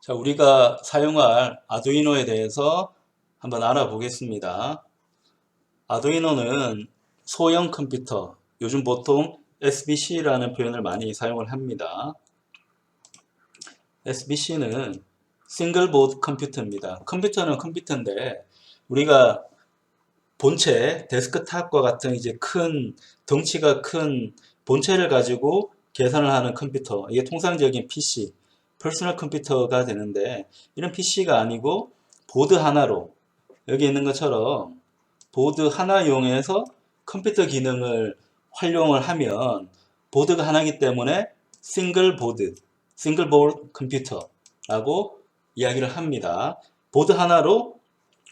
자, 우리가 사용할 아두이노에 대해서 한번 알아보겠습니다. 아두이노는 소형 컴퓨터, 요즘 보통 SBC라는 표현을 많이 사용을 합니다. SBC는 싱글 보드 컴퓨터입니다. 컴퓨터는 컴퓨터인데 우리가 본체, 데스크탑과 같은 이제 큰 덩치가 큰 본체를 가지고 계산을 하는 컴퓨터, 이게 통상적인 PC, 퍼스널 컴퓨터가 되는데 이런 PC가 아니고 보드 하나로 여기 있는 것처럼 보드 하나 이용해서 컴퓨터 기능을 활용을 하면 보드가 하나이기 때문에 싱글 보드 컴퓨터라고 이야기를 합니다. 보드 하나로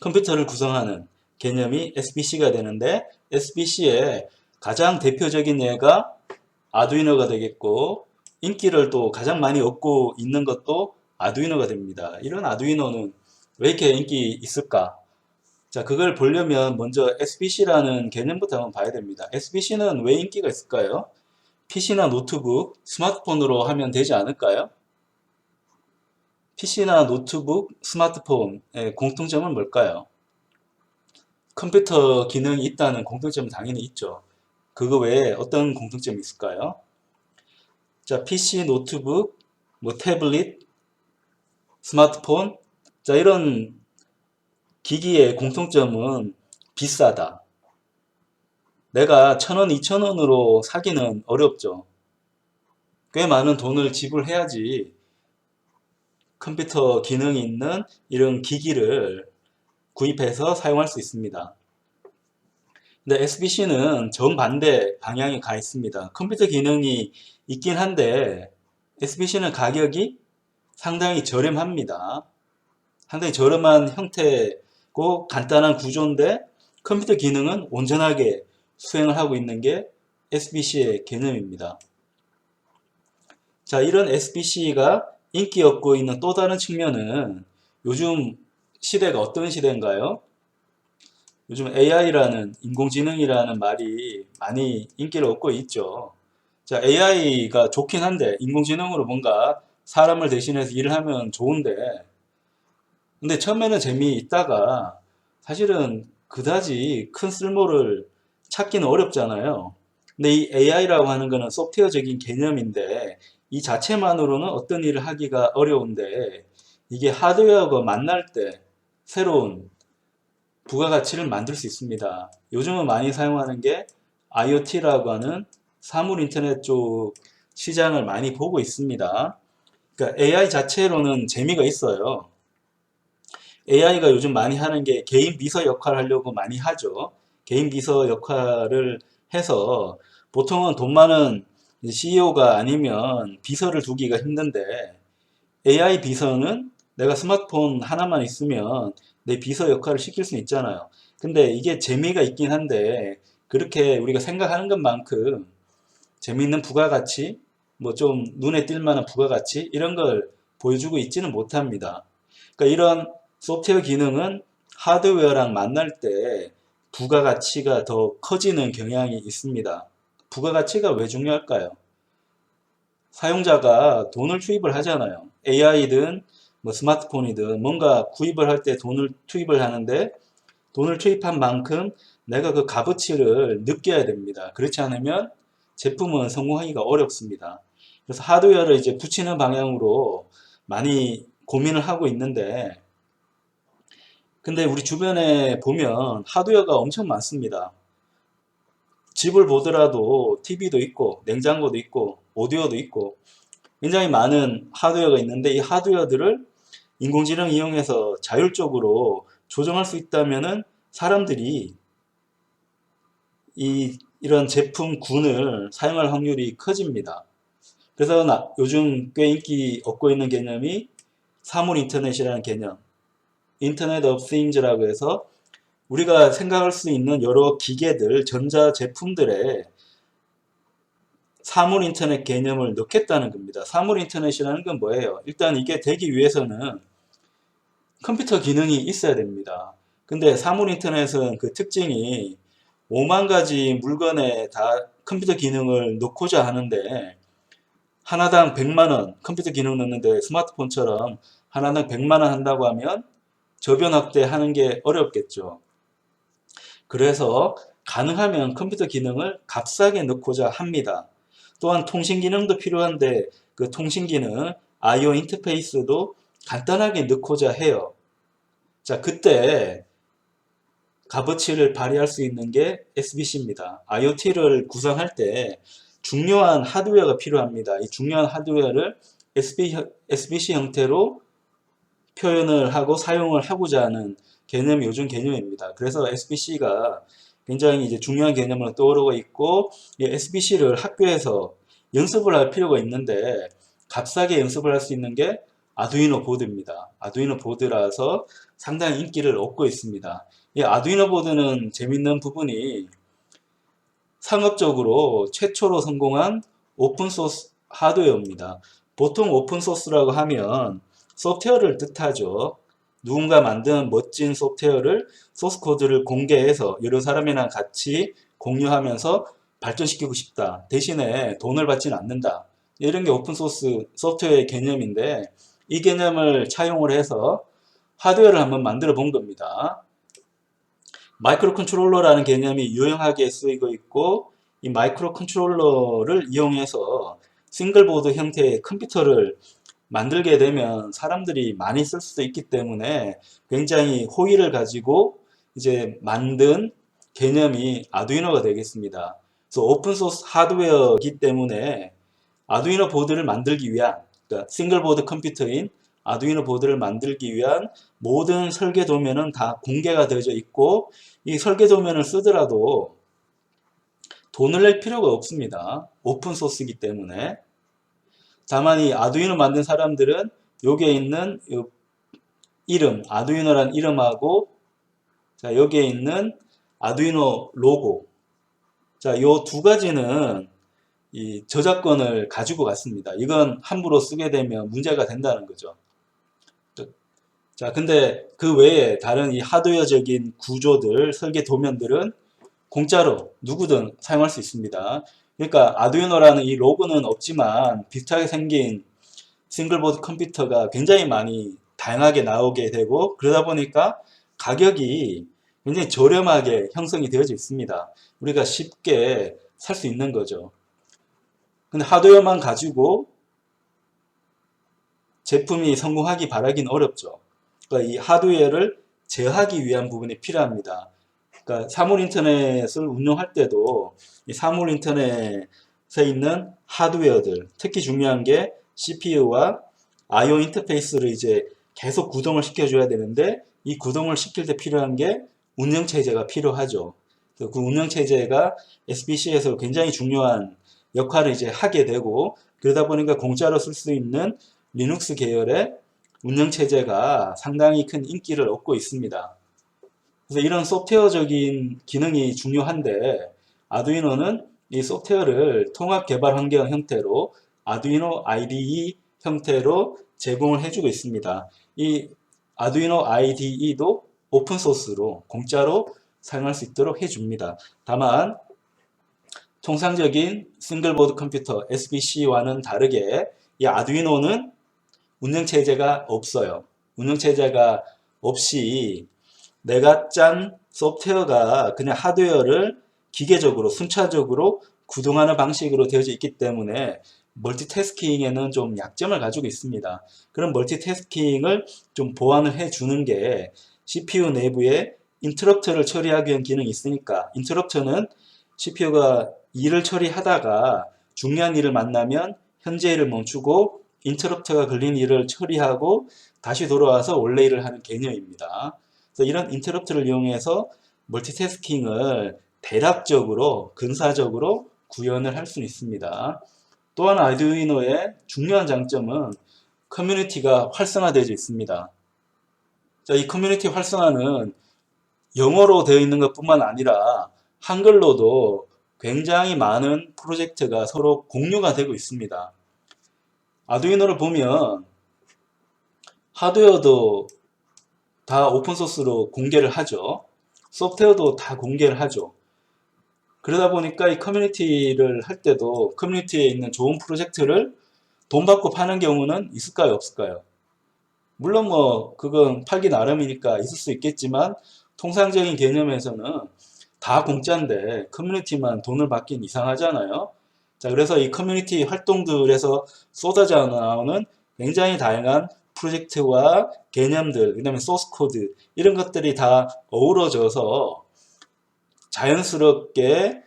컴퓨터를 구성하는 개념이 SBC가 되는데 SBC의 가장 대표적인 예가 아두이노가 되겠고 인기를 또 가장 많이 얻고 있는 것도 아두이노가 됩니다. 이런 아두이노는 왜 이렇게 인기 있을까? 자, 그걸 보려면 먼저 SBC라는 개념부터 한번 봐야 됩니다. SBC는 왜 인기가 있을까요? PC나 노트북, 스마트폰으로 하면 되지 않을까요? PC나 노트북, 스마트폰의 공통점은 뭘까요? 컴퓨터 기능이 있다는 공통점은 당연히 있죠. 그거 외에 어떤 공통점이 있을까요? 자, PC, 노트북, 뭐 태블릿, 스마트폰, 자, 이런 기기의 공통점은 비싸다. 내가 1,000원, 2,000원으로 사기는 어렵죠. 꽤 많은 돈을 지불해야지 컴퓨터 기능이 있는 이런 기기를 구입해서 사용할 수 있습니다. 근데 SBC는 정반대 방향에 가 있습니다. 컴퓨터 기능이 있긴 한데 SBC는 가격이 상당히 저렴합니다. 상당히 저렴한 형태고 간단한 구조인데 컴퓨터 기능은 온전하게 수행을 하고 있는 게 SBC의 개념입니다. 자, 이런 SBC가 인기 얻고 있는 또 다른 측면은 요즘 시대가 어떤 시대인가요? 요즘 AI라는 인공지능이라는 말이 많이 인기를 얻고 있죠. 자, AI가 좋긴 한데 인공지능으로 뭔가 사람을 대신해서 일을 하면 좋은데 근데 처음에는 재미있다가 사실은 그다지 큰 쓸모를 찾기는 어렵잖아요. 근데 이 AI라고 하는 거는 소프트웨어적인 개념인데 이 자체만으로는 어떤 일을 하기가 어려운데 이게 하드웨어가 만날 때 새로운 부가가치를 만들 수 있습니다. 요즘은 많이 사용하는 게 IoT라고 하는 사물 인터넷 쪽 시장을 많이 보고 있습니다. 그러니까 AI 자체로는 재미가 있어요. AI가 요즘 많이 하는 게 개인 비서 역할을 하려고 많이 하죠. 개인 비서 역할을 해서 보통은 돈 많은 CEO가 아니면 비서를 두기가 힘든데 AI 비서는 내가 스마트폰 하나만 있으면 내 비서 역할을 시킬 수 있잖아요. 근데 이게 재미가 있긴 한데 그렇게 우리가 생각하는 것만큼 재미있는 부가가치, 뭐 좀 눈에 띌 만한 부가가치 이런 걸 보여주고 있지는 못합니다. 그러니까 이런 소프트웨어 기능은 하드웨어랑 만날 때 부가가치가 더 커지는 경향이 있습니다. 부가가치가 왜 중요할까요? 사용자가 돈을 투입을 하잖아요. AI든 뭐 스마트폰이든 뭔가 구입을 할 때 돈을 투입을 하는데 돈을 투입한 만큼 내가 그 값어치를 느껴야 됩니다. 그렇지 않으면 제품은 성공하기가 어렵습니다. 그래서 하드웨어를 이제 붙이는 방향으로 많이 고민을 하고 있는데 근데 우리 주변에 보면 하드웨어가 엄청 많습니다. 집을 보더라도 TV도 있고 냉장고도 있고 오디오도 있고 굉장히 많은 하드웨어가 있는데 이 하드웨어들을 인공지능 이용해서 자율적으로 조정할 수 있다면은 사람들이 이런 제품군을 사용할 확률이 커집니다. 그래서 요즘 꽤 인기 얻고 있는 개념이 사물 인터넷이라는 개념, 인터넷 오브 띵즈라고 해서 우리가 생각할 수 있는 여러 기계들, 전자 제품들에 사물 인터넷 개념을 넣겠다는 겁니다. 사물 인터넷이라는 건 뭐예요? 일단 이게 되기 위해서는 컴퓨터 기능이 있어야 됩니다. 근데 사물 인터넷은 그 특징이 5만 가지 물건에 다 컴퓨터 기능을 넣고자 하는데 하나당 100만 원 컴퓨터 기능 넣는데 스마트폰처럼 하나당 100만 원 한다고 하면 저변 확대하는 게 어렵겠죠. 그래서 가능하면 컴퓨터 기능을 값싸게 넣고자 합니다. 또한 통신 기능도 필요한데 그 통신 기능, I/O 인터페이스도 간단하게 넣고자 해요. 자, 그때 값어치를 발휘할 수 있는 게 SBC입니다. IoT를 구성할 때 중요한 하드웨어가 필요합니다. 이 중요한 하드웨어를 SBC 형태로 표현을 하고 사용을 하고자 하는 개념이 요즘 개념입니다. 그래서 SBC가 굉장히 이제 중요한 개념으로 떠오르고 있고, 이 SBC를 학교에서 연습을 할 필요가 있는데 값싸게 연습을 할 수 있는 게 아두이노 보드입니다. 아두이노 보드라서 상당히 인기를 얻고 있습니다. 이 아두이노 보드는 재밌는 부분이 상업적으로 최초로 성공한 오픈소스 하드웨어입니다. 보통 오픈소스라고 하면 소프트웨어를 뜻하죠. 누군가 만든 멋진 소프트웨어를 소스 코드를 공개해서 여러 사람이랑 같이 공유하면서 발전시키고 싶다. 대신에 돈을 받지는 않는다. 이런 게 오픈소스 소프트웨어의 개념인데 이 개념을 차용을 해서 하드웨어를 한번 만들어 본 겁니다. 마이크로 컨트롤러라는 개념이 유용하게 쓰이고 있고 이 마이크로 컨트롤러를 이용해서 싱글보드 형태의 컴퓨터를 만들게 되면 사람들이 많이 쓸 수도 있기 때문에 굉장히 호의를 가지고 이제 만든 개념이 아두이노가 되겠습니다. 그래서 오픈소스 하드웨어이기 때문에 아두이노 보드를 만들기 위한, 그러니까 싱글보드 컴퓨터인 아두이노 보드를 만들기 위한 모든 설계 도면은 다 공개가 되어져 있고 이 설계 도면을 쓰더라도 돈을 낼 필요가 없습니다. 오픈소스이기 때문에. 다만 이 아두이노 만든 사람들은 여기에 있는 이름, 아두이노란 이름하고 자, 여기에 있는 아두이노 로고. 자, 요 두 가지는 이 저작권을 가지고 갔습니다. 이건 함부로 쓰게 되면 문제가 된다는 거죠. 자, 근데 그 외에 다른 이 하드웨어적인 구조들, 설계 도면들은 공짜로 누구든 사용할 수 있습니다. 그러니까 아두이노라는 이 로고는 없지만 비슷하게 생긴 싱글보드 컴퓨터가 굉장히 많이 다양하게 나오게 되고 그러다 보니까 가격이 굉장히 저렴하게 형성이 되어져 있습니다. 우리가 쉽게 살 수 있는 거죠. 근데 하드웨어만 가지고 제품이 성공하기 바라긴 어렵죠. 그러니까 이 하드웨어를 제어하기 위한 부분이 필요합니다. 그러니까 사물 인터넷을 운영할 때도 이 사물 인터넷에 있는 하드웨어들, 특히 중요한 게 CPU와 I/O 인터페이스를 이제 계속 구동을 시켜줘야 되는데 이 구동을 시킬 때 필요한 게 운영체제가 필요하죠. 그 운영체제가 SBC에서 굉장히 중요한 역할을 이제 하게 되고 그러다 보니까 공짜로 쓸 수 있는 리눅스 계열의 운영체제가 상당히 큰 인기를 얻고 있습니다. 그래서 이런 소프트웨어적인 기능이 중요한데 아두이노는 이 소프트웨어를 통합 개발 환경 형태로 아두이노 IDE 형태로 제공을 해주고 있습니다. 이 아두이노 IDE도 오픈소스로 공짜로 사용할 수 있도록 해줍니다. 다만 통상적인 싱글보드 컴퓨터 SBC와는 다르게 이 아두이노는 운영체제가 없어요. 운영체제가 없이 내가 짠 소프트웨어가 그냥 하드웨어를 기계적으로 순차적으로 구동하는 방식으로 되어져 있기 때문에 멀티태스킹에는 좀 약점을 가지고 있습니다. 그런 멀티태스킹을 좀 보완을 해주는 게 CPU 내부에 인터럽터를 처리하기 위한 기능이 있으니까 인터럽터는 CPU가 일을 처리하다가 중요한 일을 만나면 현재 일을 멈추고 인터럽터가 걸린 일을 처리하고 다시 돌아와서 원래 일을 하는 개념입니다. 그래서 이런 인터럽트를 이용해서 멀티태스킹을 대략적으로 근사적으로 구현을 할 수 있습니다. 또한 아두이노의 중요한 장점은 커뮤니티가 활성화되어 있습니다. 자, 이 커뮤니티 활성화는 영어로 되어 있는 것뿐만 아니라 한글로도 굉장히 많은 프로젝트가 서로 공유가 되고 있습니다. 아두이노를 보면 하드웨어도 다 오픈소스로 공개를 하죠. 소프트웨어도 다 공개를 하죠. 그러다 보니까 이 커뮤니티를 할 때도 커뮤니티에 있는 좋은 프로젝트를 돈 받고 파는 경우는 있을까요? 없을까요? 물론 뭐 그건 팔기 나름이니까 있을 수 있겠지만 통상적인 개념에서는 다 공짜인데 커뮤니티만 돈을 받긴 이상하잖아요. 자, 그래서 이 커뮤니티 활동들에서 쏟아져 나오는 굉장히 다양한 프로젝트와 개념들, 그다음에 소스 코드 이런 것들이 다 어우러져서 자연스럽게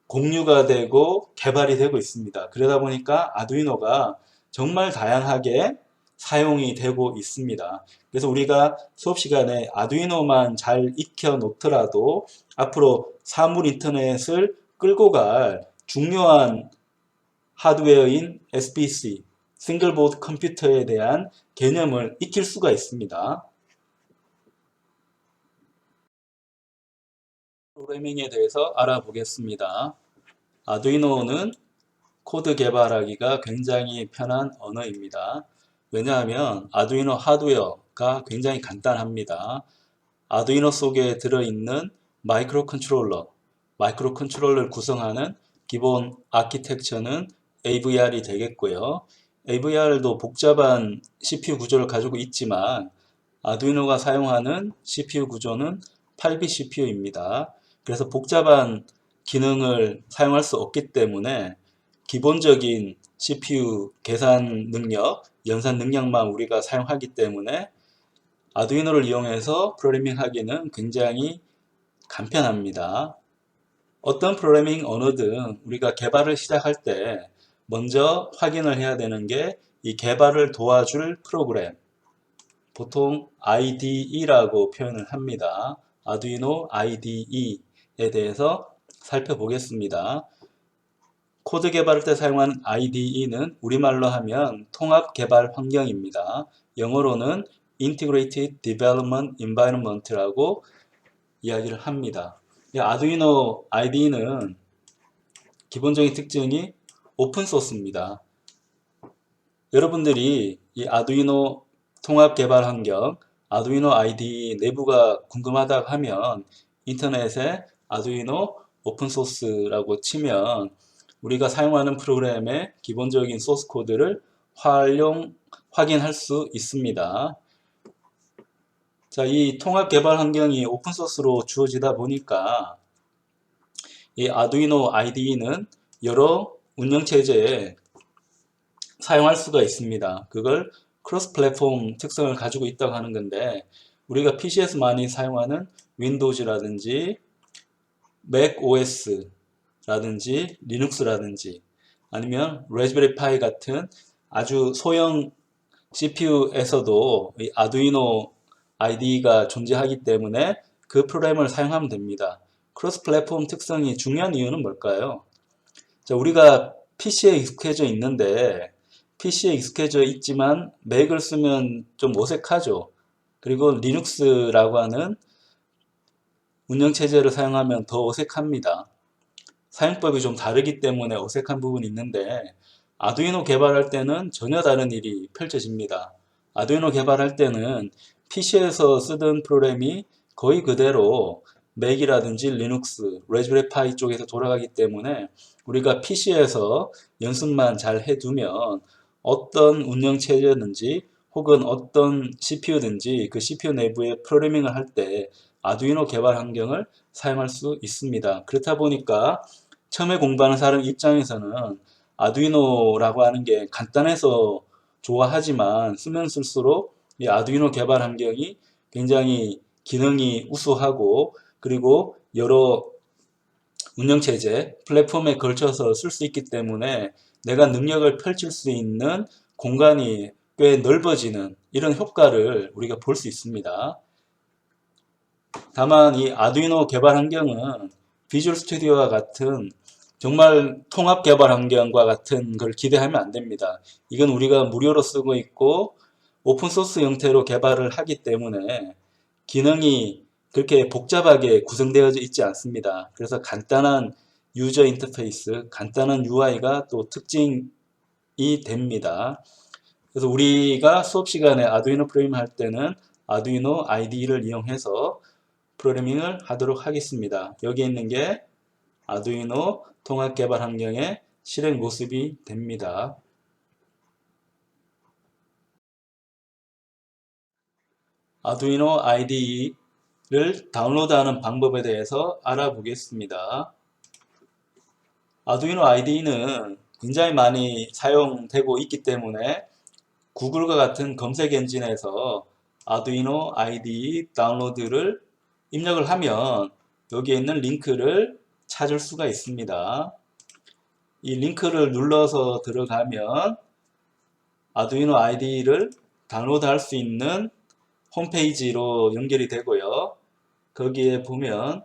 공유가 되고 개발이 되고 있습니다. 그러다 보니까 아두이노가 정말 다양하게 사용이 되고 있습니다. 그래서 우리가 수업 시간에 아두이노만 잘 익혀 놓더라도 앞으로 사물 인터넷을 끌고 갈 중요한 하드웨어인 SBC, 싱글보드 컴퓨터에 대한 개념을 익힐 수가 있습니다. 프로그래밍에 대해서 알아보겠습니다. 아두이노는 코드 개발하기가 굉장히 편한 언어입니다. 왜냐하면 아두이노 하드웨어가 굉장히 간단합니다. 아두이노 속에 들어있는 마이크로 컨트롤러를 구성하는 기본 아키텍처는 AVR이 되겠고요. AVR도 복잡한 CPU 구조를 가지고 있지만 아두이노가 사용하는 CPU 구조는 8빗 CPU입니다. 그래서 복잡한 기능을 사용할 수 없기 때문에 기본적인 CPU 계산 능력, 연산 능력만 우리가 사용하기 때문에 아두이노를 이용해서 프로그래밍 하기는 굉장히 간편합니다. 어떤 프로그래밍 언어든 우리가 개발을 시작할 때 먼저 확인을 해야 되는 게 이 개발을 도와줄 프로그램, 보통 IDE라고 표현을 합니다. 아두이노 IDE에 대해서 살펴보겠습니다. 코드 개발할 때 사용하는 IDE는 우리말로 하면 통합 개발 환경입니다. 영어로는 Integrated Development Environment라고 이야기를 합니다. 이 아두이노 IDE는 기본적인 특징이 오픈소스입니다. 여러분들이 이 아두이노 통합 개발 환경, 아두이노 IDE 내부가 궁금하다고 하면 인터넷에 아두이노 오픈소스라고 치면 우리가 사용하는 프로그램의 기본적인 소스 코드를 확인할 수 있습니다. 자, 이 통합 개발 환경이 오픈소스로 주어지다 보니까 이 아두이노 IDE는 여러 운영체제에 사용할 수가 있습니다. 그걸 크로스 플랫폼 특성을 가지고 있다고 하는 건데 우리가 PC에서 많이 사용하는 윈도우즈라든지 맥 OS라든지 리눅스라든지 아니면 레즈베리 파이 같은 아주 소형 CPU에서도 이 아두이노 IDE가 존재하기 때문에 그 프로그램을 사용하면 됩니다. 크로스 플랫폼 특성이 중요한 이유는 뭘까요? 자, 우리가 PC에 익숙해져 있는데 PC에 익숙해져 있지만 맥을 쓰면 좀 어색하죠. 그리고 리눅스라고 하는 운영체제를 사용하면 더 어색합니다. 사용법이 좀 다르기 때문에 어색한 부분이 있는데 아두이노 개발할 때는 전혀 다른 일이 펼쳐집니다. 아두이노 개발할 때는 PC에서 쓰던 프로그램이 거의 그대로 맥이라든지 리눅스, 레즈베리 파이 쪽에서 돌아가기 때문에 우리가 PC에서 연습만 잘 해두면 어떤 운영체제든지 혹은 어떤 CPU든지 그 CPU 내부에 프로그래밍을 할 때 아두이노 개발 환경을 사용할 수 있습니다. 그렇다 보니까 처음에 공부하는 사람 입장에서는 아두이노라고 하는 게 간단해서 좋아하지만 쓰면 쓸수록 이 아두이노 개발 환경이 굉장히 기능이 우수하고 그리고 여러 운영체제, 플랫폼에 걸쳐서 쓸 수 있기 때문에 내가 능력을 펼칠 수 있는 공간이 꽤 넓어지는 이런 효과를 우리가 볼 수 있습니다. 다만 이 아두이노 개발 환경은 비주얼 스튜디오와 같은 정말 통합 개발 환경과 같은 걸 기대하면 안 됩니다. 이건 우리가 무료로 쓰고 있고 오픈소스 형태로 개발을 하기 때문에 기능이 그렇게 복잡하게 구성되어 있지 않습니다. 그래서 간단한 유저 인터페이스, 간단한 UI가 또 특징이 됩니다. 그래서 우리가 수업 시간에 아두이노 프로그래밍 할 때는 아두이노 IDE를 이용해서 프로그래밍을 하도록 하겠습니다. 여기 있는 게 아두이노 통합 개발 환경의 실행 모습이 됩니다. 아두이노 IDE를 다운로드하는 방법에 대해서 알아보겠습니다. 아두이노 IDE는 굉장히 많이 사용되고 있기 때문에 구글과 같은 검색 엔진에서 아두이노 IDE 다운로드를 입력을 하면 여기에 있는 링크를 찾을 수가 있습니다. 이 링크를 눌러서 들어가면 아두이노 IDE를 다운로드할 수 있는 홈페이지로 연결이 되고요. 거기에 보면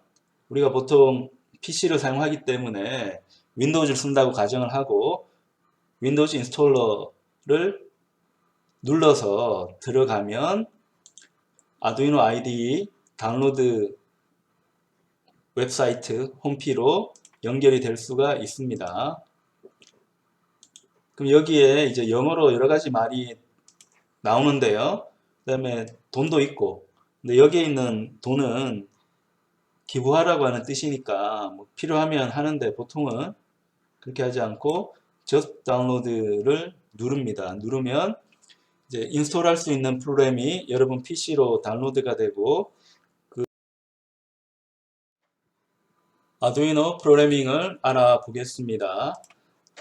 우리가 보통 PC를 사용하기 때문에 윈도우즈를 쓴다고 가정을 하고 윈도우즈 인스톨러를 눌러서 들어가면 아두이노 IDE 다운로드 웹사이트 홈피로 연결이 될 수가 있습니다. 그럼 여기에 이제 영어로 여러 가지 말이 나오는데요. 그 다음에 돈도 있고, 근데 여기에 있는 돈은 기부하라고 하는 뜻이니까 뭐 필요하면 하는데 보통은 그렇게 하지 않고 just 다운로드를 누릅니다. 누르면 이제 인스톨할 수 있는 프로그램이 여러분 PC로 다운로드가 되고 그 아두이노 프로그래밍을 알아보겠습니다.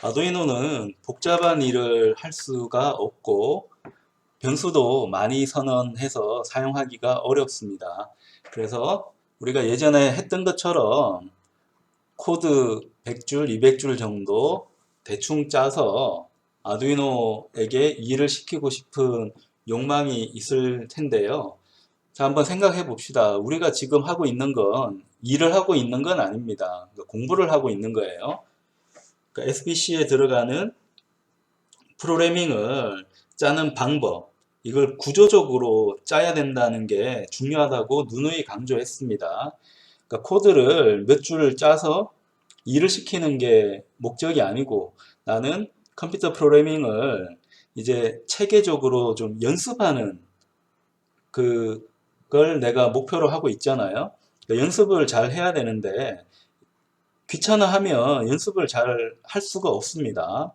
아두이노는 복잡한 일을 할 수가 없고 변수도 많이 선언해서 사용하기가 어렵습니다. 그래서 우리가 예전에 했던 것처럼 코드 100줄, 200줄 정도 대충 짜서 아두이노에게 일을 시키고 싶은 욕망이 있을 텐데요. 자, 한번 생각해 봅시다. 우리가 지금 하고 있는 건 일을 하고 있는 건 아닙니다. 공부를 하고 있는 거예요. 그러니까 SBC에 들어가는 프로그래밍을 짜는 방법, 이걸 구조적으로 짜야 된다는 게 중요하다고 누누이 강조했습니다. 그러니까 코드를 몇 줄을 짜서 일을 시키는 게 목적이 아니고 나는 컴퓨터 프로그래밍을 이제 체계적으로 좀 연습하는 그걸 내가 목표로 하고 있잖아요. 그러니까 연습을 잘 해야 되는데 귀찮아하면 연습을 잘 할 수가 없습니다.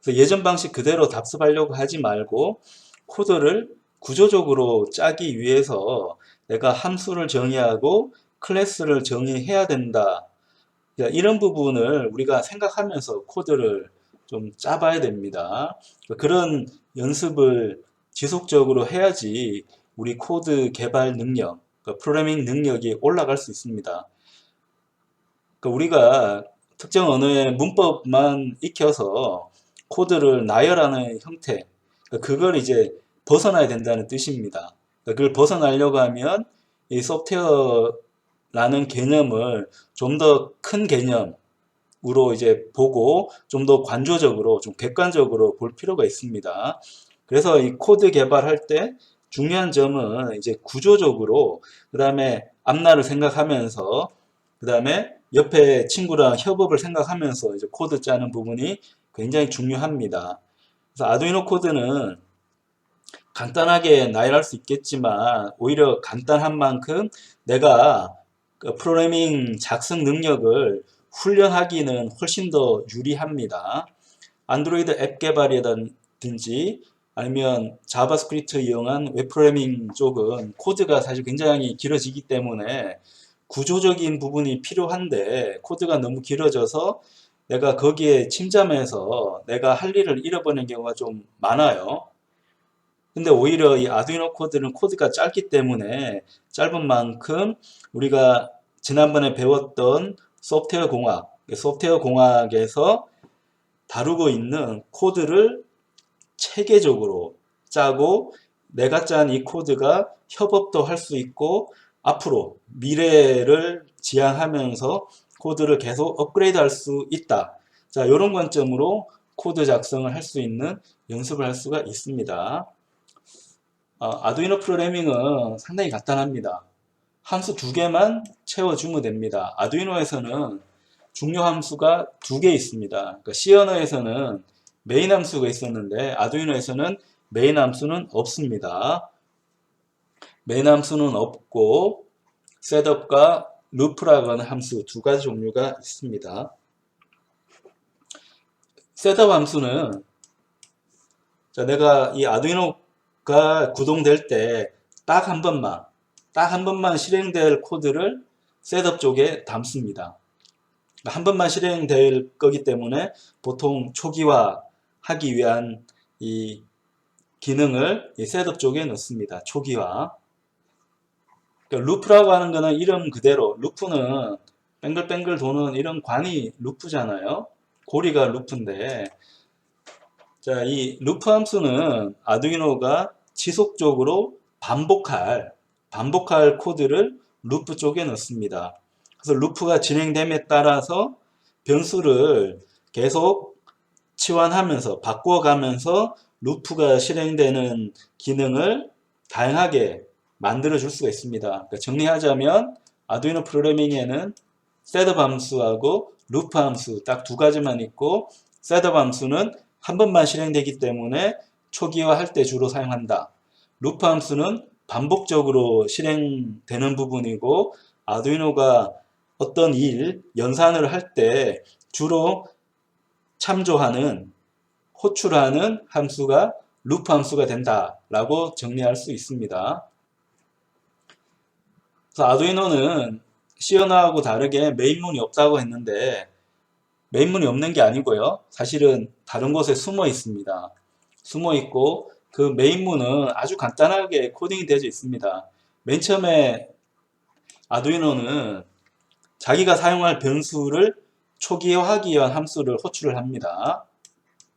그래서 예전 방식 그대로 답습하려고 하지 말고 코드를 구조적으로 짜기 위해서 내가 함수를 정의하고 클래스를 정의해야 된다. 이런 부분을 우리가 생각하면서 코드를 좀 짜봐야 됩니다. 그런 연습을 지속적으로 해야지 우리 코드 개발 능력, 프로그래밍 능력이 올라갈 수 있습니다. 우리가 특정 언어의 문법만 익혀서 코드를 나열하는 형태, 그걸 이제 벗어나야 된다는 뜻입니다. 그걸 벗어나려고 하면 이 소프트웨어라는 개념을 좀 더 큰 개념으로 이제 보고 좀 더 관조적으로, 좀 객관적으로 볼 필요가 있습니다. 그래서 이 코드 개발할 때 중요한 점은 이제 구조적으로, 그 다음에 앞날을 생각하면서, 그 다음에 옆에 친구랑 협업을 생각하면서 이제 코드 짜는 부분이 굉장히 중요합니다. 그래서 아두이노 코드는 간단하게 나열할 수 있겠지만 오히려 간단한 만큼 내가 그 프로그래밍 작성 능력을 훈련하기는 훨씬 더 유리합니다. 안드로이드 앱 개발이라든지 아니면 자바스크립트 이용한 웹 프로그래밍 쪽은 코드가 사실 굉장히 길어지기 때문에 구조적인 부분이 필요한데 코드가 너무 길어져서 내가 거기에 침잠해서 내가 할 일을 잃어버리는 경우가 좀 많아요. 근데 오히려 이 아두이노 코드는 코드가 짧기 때문에 짧은 만큼 우리가 지난번에 배웠던 소프트웨어 공학에서 다루고 있는 코드를 체계적으로 짜고 내가 짠 이 코드가 협업도 할 수 있고 앞으로 미래를 지향하면서 코드를 계속 업그레이드 할 수 있다. 자, 이런 관점으로 코드 작성을 할 수 있는 연습을 할 수가 있습니다. 아두이노 프로그래밍은 상당히 간단합니다. 함수 두 개만 채워주면 됩니다. 아두이노에서는 중요 함수가 두 개 있습니다. 그러니까 C 언어에서는 메인 함수가 있었는데 아두이노에서는 메인 함수는 없습니다. 메인 함수는 없고 셋업과 루프라고 하는 함수 두 가지 종류가 있습니다. 셋업 함수는 자, 내가 이 아두이노가 구동될 때 딱 한 번만 실행될 코드를 셋업 쪽에 담습니다. 한 번만 실행될 거기 때문에 보통 초기화하기 위한 이 기능을 이 셋업 쪽에 넣습니다. 초기화. 그러니까 루프라고 하는 거는 이름 그대로, 루프는 뱅글뱅글 도는 이런 관이 루프잖아요. 고리가 루프인데, 자, 이 루프 함수는 아두이노가 지속적으로 반복할 코드를 루프 쪽에 넣습니다. 그래서 루프가 진행됨에 따라서 변수를 계속 치환하면서 바꿔가면서 루프가 실행되는 기능을 다양하게 만들어 줄 수가 있습니다. 그러니까 정리하자면 아두이노 프로그래밍에는 셋업 함수하고 루프 함수 딱 두 가지만 있고, 셋업 함수는 한 번만 실행되기 때문에 초기화할 때 주로 사용한다. 루프 함수는 반복적으로 실행되는 부분이고, 아두이노가 어떤 연산을 할 때 주로 참조하는, 호출하는 함수가 루프 함수가 된다라고 정리할 수 있습니다. 그래서 아두이노는 시어나하고 다르게 메인문이 없다고 했는데, 메인문이 없는 게 아니고요. 사실은 다른 곳에 숨어 있습니다. 숨어 있고 그 메인문은 아주 간단하게 코딩이 되어 있습니다. 맨 처음에 아두이노는 자기가 사용할 변수를 초기화하기 위한 함수를 호출을 합니다.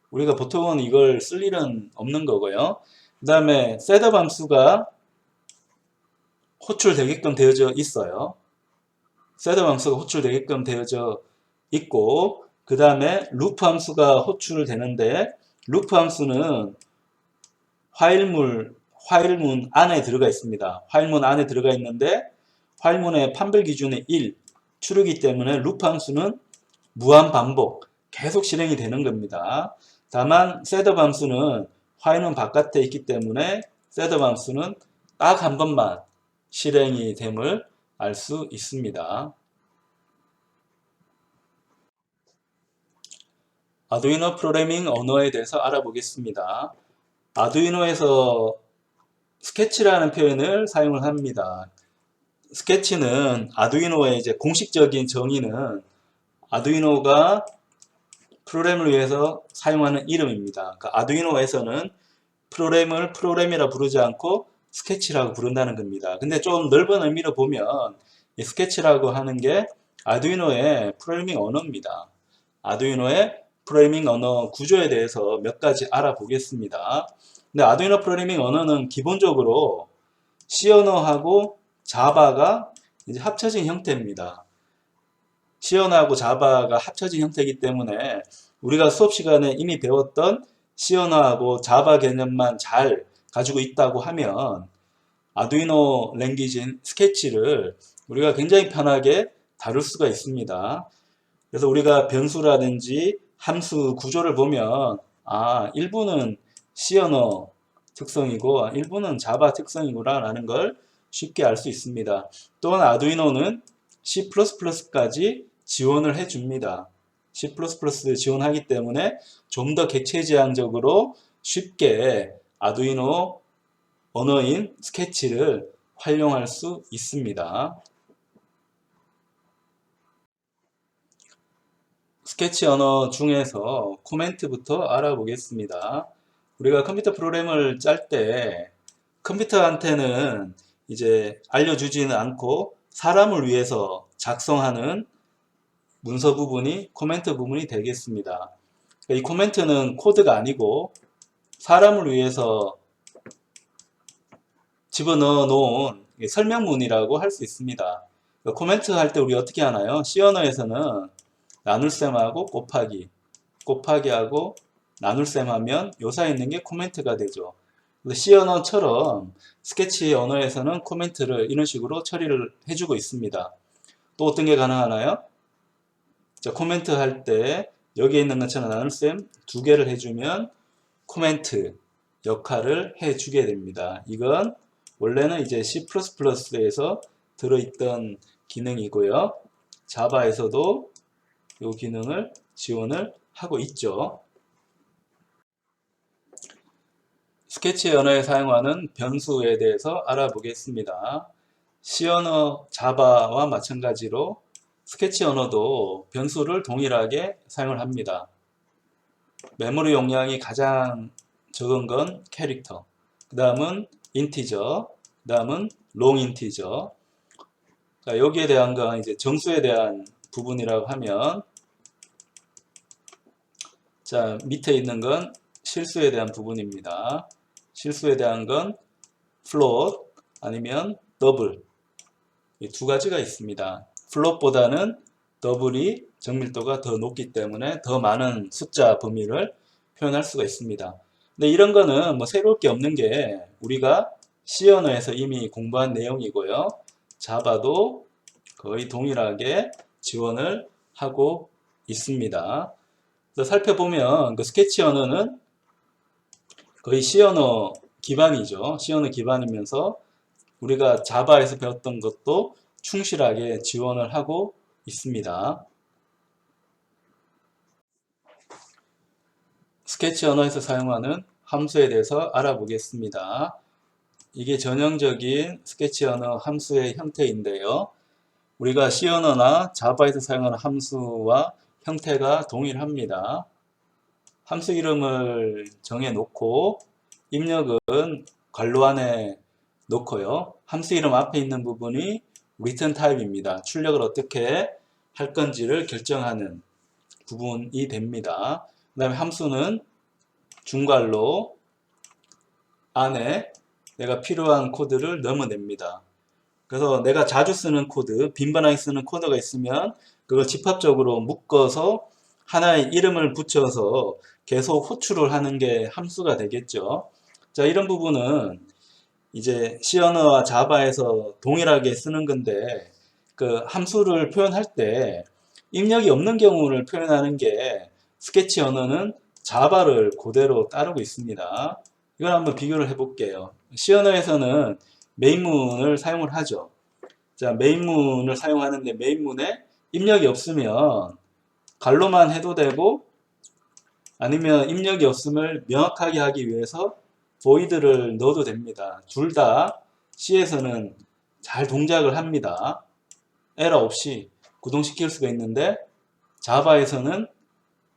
우리가 보통은 이걸 쓸 일은 없는 거고요. 그 다음에 셋업 함수가 호출되게끔 되어져 있어요. 셋업 함수가 호출되게끔 되어져 있고, 그 다음에 루프 함수가 호출되는데, 루프 함수는 화일문 안에 들어가 있습니다. 화일문 안에 들어가 있는데, 화일문의 판별 기준이 1, 추르기 때문에 루프 함수는 무한 반복, 계속 실행이 되는 겁니다. 다만 셋업 함수는 화일문 바깥에 있기 때문에 셋업 함수는 딱 한 번만 실행이 됨을 알 수 있습니다. 아두이노 프로그래밍 언어에 대해서 알아보겠습니다. 아두이노에서 스케치라는 표현을 사용을 합니다. 스케치는 아두이노의 이제 공식적인 정의는 아두이노가 프로그램을 위해서 사용하는 이름입니다. 그러니까 아두이노에서는 프로그램을 프로그램이라 부르지 않고 스케치라고 부른다는 겁니다. 근데 좀 넓은 의미로 보면 이 스케치라고 하는 게 아두이노의 프로그래밍 언어입니다. 아두이노의 프로그래밍 언어 구조에 대해서 몇 가지 알아보겠습니다. 근데 아두이노 프로그래밍 언어는 기본적으로 C 언어하고 자바가 이제 합쳐진 형태입니다. C 언어하고 자바가 합쳐진 형태이기 때문에 우리가 수업 시간에 이미 배웠던 C 언어하고 자바 개념만 잘 가지고 있다고 하면 아두이노 랭귀지인 스케치를 우리가 굉장히 편하게 다룰 수가 있습니다. 그래서 우리가 변수라든지 함수 구조를 보면 일부는 C 언어 특성이고 일부는 자바 특성이구나 라는 걸 쉽게 알 수 있습니다. 또한 아두이노는 C++까지 지원을 해줍니다. C++를 지원하기 때문에 좀 더 객체지향적으로 쉽게 아두이노 언어인 스케치를 활용할 수 있습니다. 스케치 언어 중에서 코멘트부터 알아보겠습니다. 우리가 컴퓨터 프로그램을 짤 때 컴퓨터한테는 이제 알려주지는 않고 사람을 위해서 작성하는 문서 부분이 코멘트 부분이 되겠습니다. 이 코멘트는 코드가 아니고 사람을 위해서 집어넣어 놓은 설명문이라고 할 수 있습니다. 코멘트 할 때 우리 어떻게 하나요? C 언어에서는 나눌셈하고 곱하기하고 나눌셈 하면 요 사이에 있는 게 코멘트가 되죠. C 언어처럼 스케치 언어에서는 코멘트를 이런 식으로 처리를 해주고 있습니다. 또 어떤 게 가능하나요? 자, 코멘트 할 때 여기에 있는 것처럼 나눌셈 두 개를 해주면 코멘트 역할을 해주게 됩니다. 이건 원래는 이제 C++에서 들어있던 기능이고요. 자바에서도 이 기능을 지원을 하고 있죠. 스케치 언어에 사용하는 변수에 대해서 알아보겠습니다. C 언어 자바와 마찬가지로 스케치 언어도 변수를 동일하게 사용을 합니다. 메모리 용량이 가장 적은 건 캐릭터, 그 다음은 인티저, 그 다음은 롱 인티저. 자, 여기에 대한 건 이제 정수에 대한 부분이라고 하면, 자, 밑에 있는 건 실수에 대한 부분입니다. 실수에 대한 건 float 아니면 더블, 이 두 가지가 있습니다. float보다는 더블이 정밀도가 더 높기 때문에 더 많은 숫자 범위를 표현할 수가 있습니다. 근데 이런 거는 뭐 새로울 게 없는 게 우리가 C 언어에서 이미 공부한 내용이고요. 자바도 거의 동일하게 지원을 하고 있습니다. 그래서 살펴보면 그 스케치 언어는 거의 C 언어 기반이죠. C 언어 기반이면서 우리가 자바에서 배웠던 것도 충실하게 지원을 하고 있습니다. 스케치 언어에서 사용하는 함수에 대해서 알아보겠습니다. 이게 전형적인 스케치 언어 함수의 형태인데요. 우리가 C 언어나 자바에서 사용하는 함수와 형태가 동일합니다. 함수 이름을 정해 놓고 입력은 괄호 안에 놓고요. 함수 이름 앞에 있는 부분이 return type입니다. 출력을 어떻게 할 건지를 결정하는 부분이 됩니다. 그 다음에 함수는 중괄호 안에 내가 필요한 코드를 넣어냅니다. 그래서 내가 자주 쓰는 코드, 빈번하게 쓰는 코드가 있으면 그걸 집합적으로 묶어서 하나의 이름을 붙여서 계속 호출을 하는 게 함수가 되겠죠. 자, 이런 부분은 이제 C 언어와 자바에서 동일하게 쓰는 건데, 그 함수를 표현할 때 입력이 없는 경우를 표현하는 게 스케치 언어는 자바를 그대로 따르고 있습니다. 이걸 한번 비교를 해볼게요. C 언어에서는 메인문을 사용을 하죠. 자, 메인문을 사용하는데 메인문에 입력이 없으면 괄호만 해도 되고, 아니면 입력이 없음을 명확하게 하기 위해서 void를 넣어도 됩니다. 둘 다 C에서는 잘 동작을 합니다. 에러 없이 구동시킬 수가 있는데 자바에서는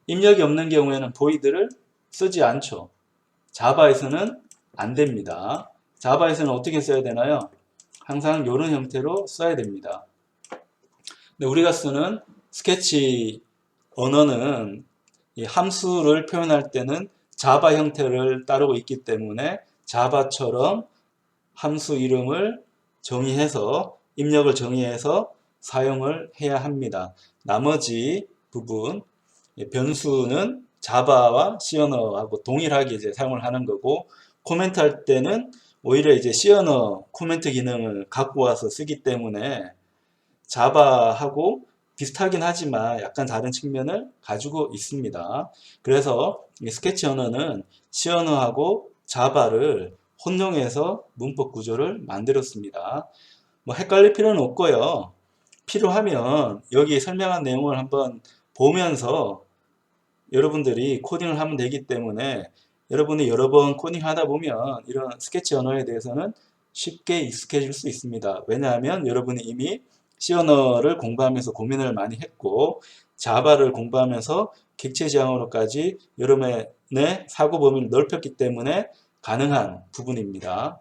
입력이 없는 경우에는 void를 쓰지 않죠. 자바에서는 안 됩니다. 자바에서는 어떻게 써야 되나요? 항상 이런 형태로 써야 됩니다. 근데 우리가 쓰는 스케치 언어는 이 함수를 표현할 때는 자바 형태를 따르고 있기 때문에 자바처럼 함수 이름을 정의해서 입력을 정의해서 사용을 해야 합니다. 나머지 부분 변수는 자바와 C 언어하고 동일하게 이제 사용을 하는 거고, 코멘트 할 때는 오히려 이제 C 언어 코멘트 기능을 갖고 와서 쓰기 때문에 자바하고 비슷하긴 하지만 약간 다른 측면을 가지고 있습니다. 그래서 이 스케치 언어는 C 언어하고 자바를 혼용해서 문법 구조를 만들었습니다. 뭐 헷갈릴 필요는 없고요. 필요하면 여기 설명한 내용을 한번 보면서 여러분들이 코딩을 하면 되기 때문에 여러분이 여러 번 코딩하다 보면 이런 스케치 언어에 대해서는 쉽게 익숙해질 수 있습니다. 왜냐하면 여러분이 이미 C 언어를 공부하면서 고민을 많이 했고 자바를 공부하면서 객체 지향으로까지 여러분의 사고 범위를 넓혔기 때문에 가능한 부분입니다.